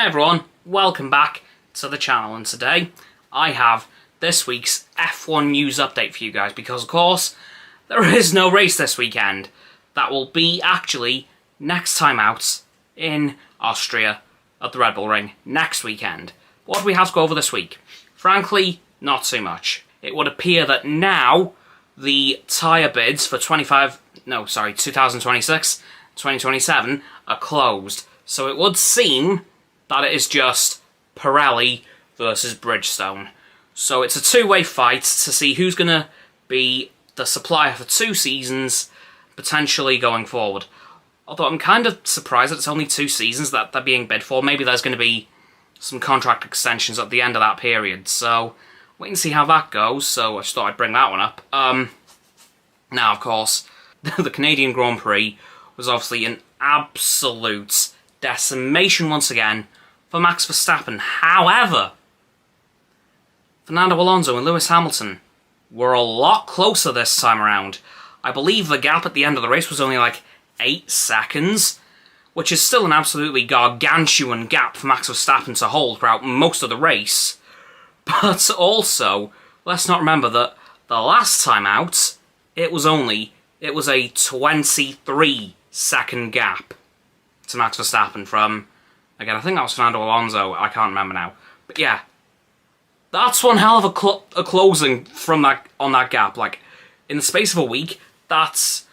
Hey everyone, welcome back to the channel, and today I have this week's F1 news update for you guys because of course there is no race this weekend. That will be actually next time out in Austria at the Red Bull Ring next weekend. What do we have to go over this week? Frankly, not too much. It would appear that now the tyre bids for 2026, 2027 are closed. So it would seem that it is just Pirelli versus Bridgestone. So it's a two-way fight to see who's going to be the supplier for 2 seasons, potentially going forward. Although I'm kind of surprised that it's only 2 seasons that they're being bid for. Maybe there's going to be some contract extensions at the end of that period. So wait and see how that goes. So I just thought I'd bring that one up. Now, of course, the Canadian Grand Prix was obviously an absolute decimation once again for Max Verstappen. However, Fernando Alonso and Lewis Hamilton were a lot closer this time around. I believe the gap at the end of the race was only like 8 seconds, which is still an absolutely gargantuan gap for Max Verstappen to hold throughout most of the race. But also, let's not remember that the last time out, it was a 23-second gap to Max Verstappen from, again, I think that was Fernando Alonso, I can't remember now. But yeah, that's one hell of a closing from on that gap. Like, in the space of a week, that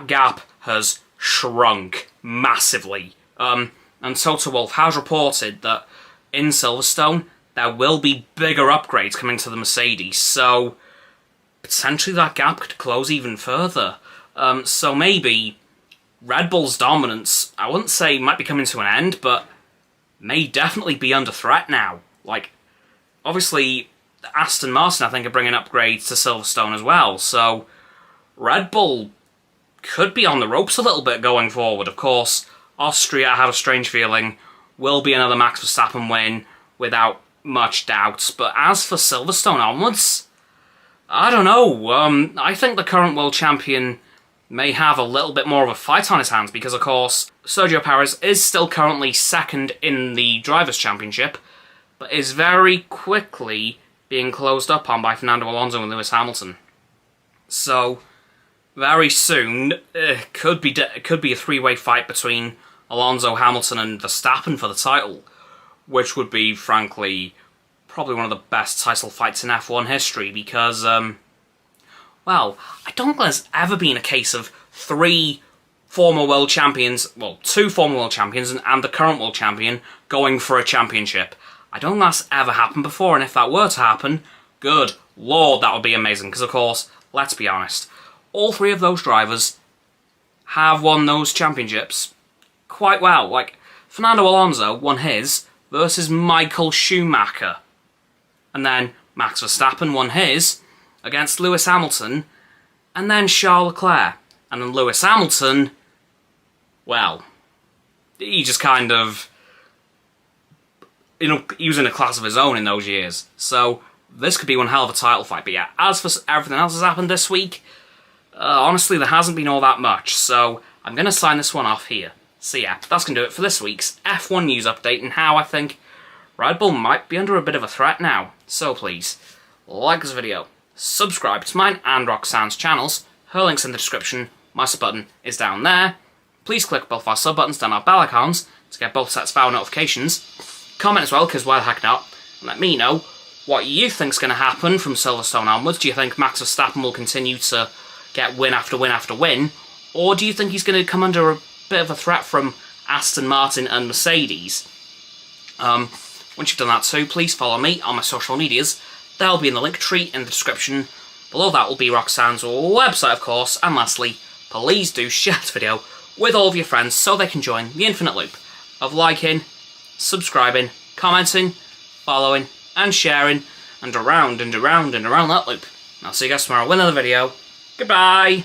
gap has shrunk massively. And Toto Wolff has reported that in Silverstone, there will be bigger upgrades coming to the Mercedes, so potentially that gap could close even further. So maybe Red Bull's dominance, I wouldn't say might be coming to an end, but may definitely be under threat now. Like, obviously, Aston Martin, I think, are bringing upgrades to Silverstone as well, so Red Bull could be on the ropes a little bit going forward. Of course, Austria, I have a strange feeling, will be another Max Verstappen win without much doubt. But as for Silverstone onwards, I don't know. I think the current world champion may have a little bit more of a fight on his hands because, of course, Sergio Perez is still currently second in the Drivers' Championship, but is very quickly being closed up on by Fernando Alonso and Lewis Hamilton. So very soon, it could be a 3-way fight between Alonso, Hamilton, and Verstappen for the title, which would be, frankly, probably one of the best title fights in F1 history because, well, I don't think there's ever been a case of 3 former world champions, well, 2 former world champions and the current world champion going for a championship. I don't think that's ever happened before, and if that were to happen, good lord, that would be amazing, because of course, let's be honest, all 3 of those drivers have won those championships quite well. Like, Fernando Alonso won his versus Michael Schumacher, and then Max Verstappen won his against Lewis Hamilton, and then Charles Leclerc. And then Lewis Hamilton, well, he just kind of, he was in a class of his own in those years. So this could be one hell of a title fight. But yeah, as for everything else that's happened this week, honestly, there hasn't been all that much. So I'm going to sign this one off here. So yeah, that's going to do it for this week's F1 news update and how I think Red Bull might be under a bit of a threat now. So please, like this video, subscribe to mine and Roxanne's channels. Her link's in the description. My sub button is down there. Please click both our sub buttons down our bell icons to get both sets of our notifications. Comment as well, because why the heck not? And let me know what you think's going to happen from Silverstone onwards. Do you think Max Verstappen will continue to get win after win after win? Or do you think he's going to come under a bit of a threat from Aston Martin and Mercedes? Once you've done that too, please follow me on my social medias. They'll be in the link tree in the description. Below that will be Roxanne's website, of course. And lastly, please do share this video with all of your friends so they can join the infinite loop of liking, subscribing, commenting, following, and sharing, and around and around and around that loop. And I'll see you guys tomorrow with another video. Goodbye!